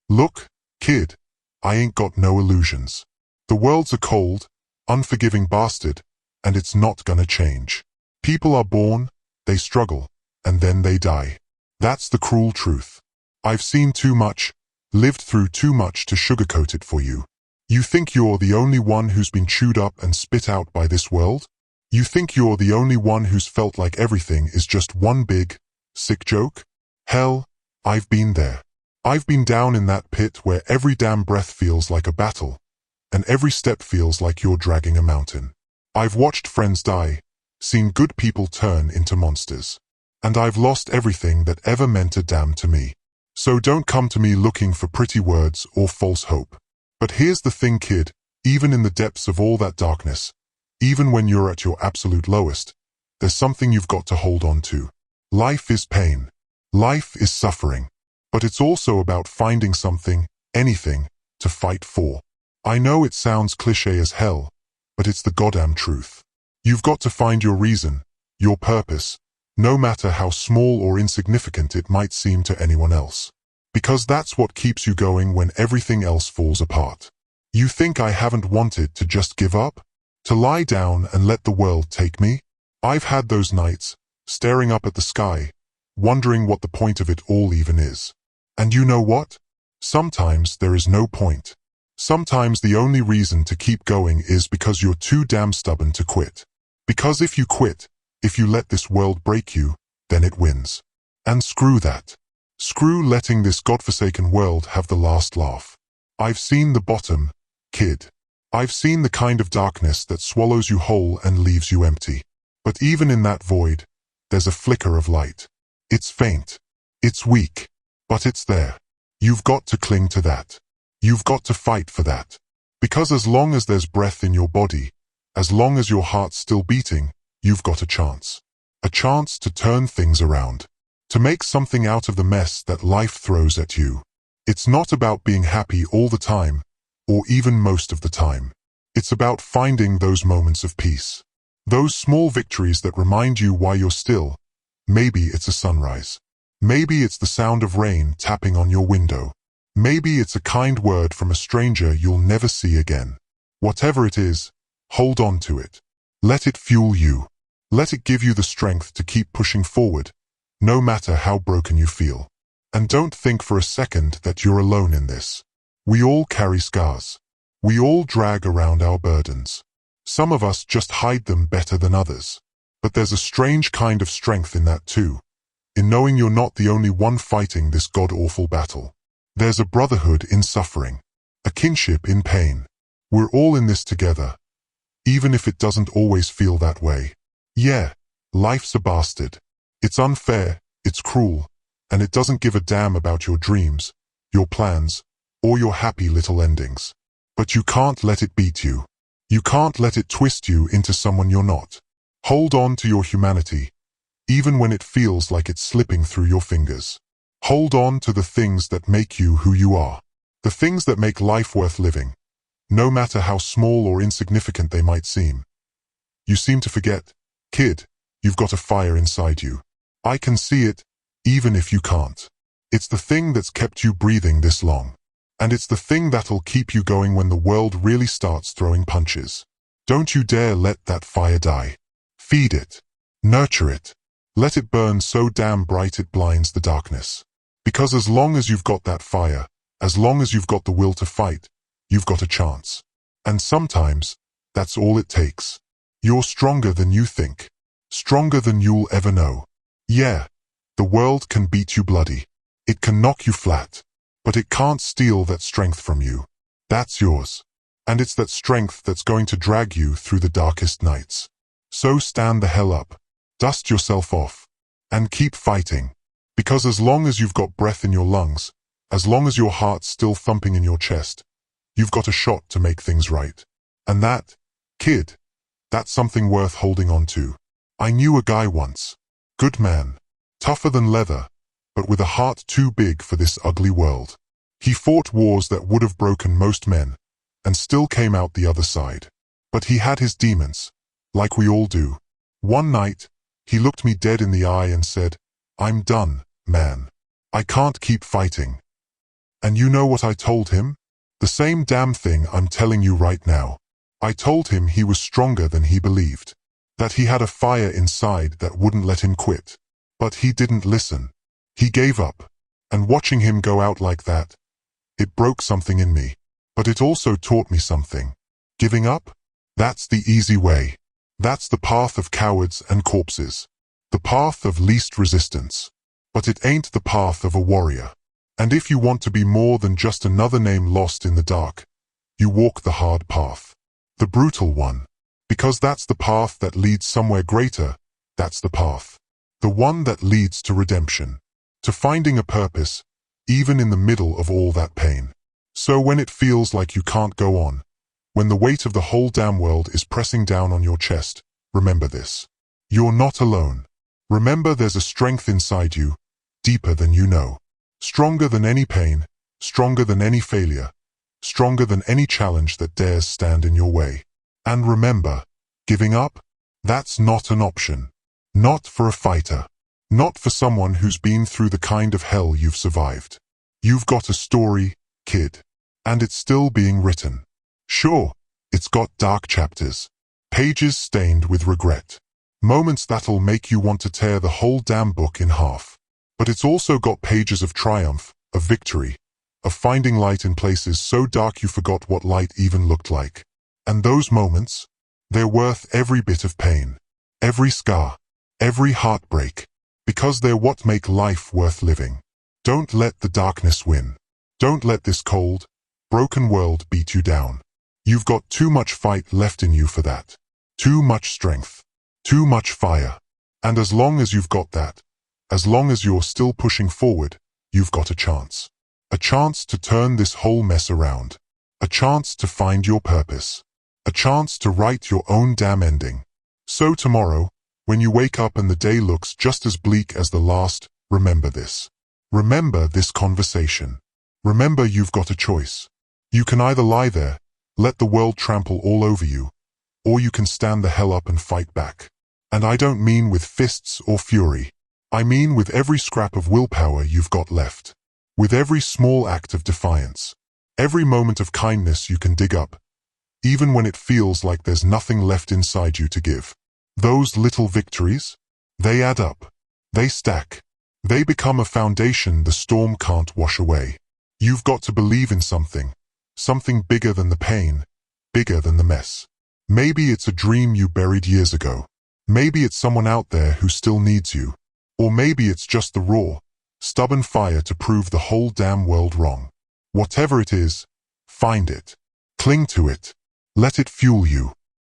Look, kid, I ain't got no illusions. The world's a cold, unforgiving bastard, and it's not gonna change. People are born, they struggle, and then they die. That's the cruel truth. I've seen too much, lived through too much to sugarcoat it for you. You think you're the only one who's been chewed up and spit out by this world? You think you're the only one who's felt like everything is just one big, sick joke? Hell, I've been there. I've been down in that pit where every damn breath feels like a battle, and every step feels like you're dragging a mountain. I've watched friends die, seen good people turn into monsters. And I've lost everything that ever meant a damn to me. So don't come to me looking for pretty words or false hope. But here's the thing, kid, even in the depths of all that darkness, even when you're at your absolute lowest, there's something you've got to hold on to. Life is pain. Life is suffering. But it's also about finding something, anything, to fight for. I know it sounds cliché as hell, but it's the goddamn truth. You've got to find your reason, your purpose, no matter how small or insignificant it might seem to anyone else. Because that's what keeps you going when everything else falls apart. You think I haven't wanted to just give up? To lie down and let the world take me? I've had those nights, staring up at the sky, wondering what the point of it all even is. And you know what? Sometimes there is no point. Sometimes the only reason to keep going is because you're too damn stubborn to quit. Because if you quit, if you let this world break you, then it wins. And screw that. Screw letting this godforsaken world have the last laugh. I've seen the bottom, kid. I've seen the kind of darkness that swallows you whole and leaves you empty. But even in that void, there's a flicker of light. It's faint. It's weak. But it's there. You've got to cling to that. You've got to fight for that. Because as long as there's breath in your body, as long as your heart's still beating, you've got a chance. A chance to turn things around. To make something out of the mess that life throws at you. It's not about being happy all the time, or even most of the time. It's about finding those moments of peace. Those small victories that remind you why you're still. Maybe it's a sunrise. Maybe it's the sound of rain tapping on your window. Maybe it's a kind word from a stranger you'll never see again. Whatever it is, hold on to it. Let it fuel you. Let it give you the strength to keep pushing forward, no matter how broken you feel. And don't think for a second that you're alone in this. We all carry scars. We all drag around our burdens. Some of us just hide them better than others. But there's a strange kind of strength in that too, in knowing you're not the only one fighting this god-awful battle. There's a brotherhood in suffering, a kinship in pain. We're all in this together, even if it doesn't always feel that way. Yeah, life's a bastard. It's unfair, it's cruel, and it doesn't give a damn about your dreams, your plans, or your happy little endings. But you can't let it beat you. You can't let it twist you into someone you're not. Hold on to your humanity, even when it feels like it's slipping through your fingers. Hold on to the things that make you who you are. The things that make life worth living, no matter how small or insignificant they might seem. You seem to forget, kid, you've got a fire inside you. I can see it, even if you can't. It's the thing that's kept you breathing this long. And it's the thing that'll keep you going when the world really starts throwing punches. Don't you dare let that fire die. Feed it. Nurture it. Let it burn so damn bright it blinds the darkness. Because as long as you've got that fire, as long as you've got the will to fight, you've got a chance. And sometimes, that's all it takes. You're stronger than you think. Stronger than you'll ever know. Yeah, the world can beat you bloody. It can knock you flat. But it can't steal that strength from you. That's yours. And it's that strength that's going to drag you through the darkest nights. So stand the hell up. Dust yourself off. And keep fighting. Because as long as you've got breath in your lungs, as long as your heart's still thumping in your chest, you've got a shot to make things right. And that, kid, that's something worth holding on to. I knew a guy once. Good man. Tougher than leather, but with a heart too big for this ugly world. He fought wars that would have broken most men, and still came out the other side. But he had his demons, like we all do. One night, he looked me dead in the eye and said, "I'm done, man. I can't keep fighting." And you know what I told him? The same damn thing I'm telling you right now. I told him he was stronger than he believed, that he had a fire inside that wouldn't let him quit. But he didn't listen. He gave up. And watching him go out like that, it broke something in me. But it also taught me something. Giving up? That's the easy way. That's the path of cowards and corpses. The path of least resistance. But it ain't the path of a warrior. And if you want to be more than just another name lost in the dark, you walk the hard path. The brutal one. Because that's the path that leads somewhere greater. That's the path. The one that leads to redemption. To finding a purpose, even in the middle of all that pain. So when it feels like you can't go on, when the weight of the whole damn world is pressing down on your chest, remember this. You're not alone. Remember there's a strength inside you, deeper than you know. Stronger than any pain, stronger than any failure, stronger than any challenge that dares stand in your way. And remember, giving up? That's not an option. Not for a fighter. Not for someone who's been through the kind of hell you've survived. You've got a story, kid. And it's still being written. Sure, it's got dark chapters. Pages stained with regret. Moments that'll make you want to tear the whole damn book in half. But it's also got pages of triumph, of victory, of finding light in places so dark you forgot what light even looked like. And those moments? They're worth every bit of pain, every scar, every heartbreak, because they're what make life worth living. Don't let the darkness win. Don't let this cold, broken world beat you down. You've got too much fight left in you for that. Too much strength. Too much fire. And as long as you've got that, as long as you're still pushing forward, you've got a chance. A chance to turn this whole mess around. A chance to find your purpose. A chance to write your own damn ending. So tomorrow, when you wake up and the day looks just as bleak as the last, remember this. Remember this conversation. Remember you've got a choice. You can either lie there, let the world trample all over you, or you can stand the hell up and fight back. And I don't mean with fists or fury. I mean with every scrap of willpower you've got left. With every small act of defiance. Every moment of kindness you can dig up. Even when it feels like there's nothing left inside you to give. Those little victories? They add up. They stack. They become a foundation the storm can't wash away. You've got to believe in something. Something bigger than the pain. Bigger than the mess. Maybe it's a dream you buried years ago. Maybe it's someone out there who still needs you. Or maybe it's just the raw, stubborn fire to prove the whole damn world wrong. Whatever it is, find it. Cling to it. Let it fuel you.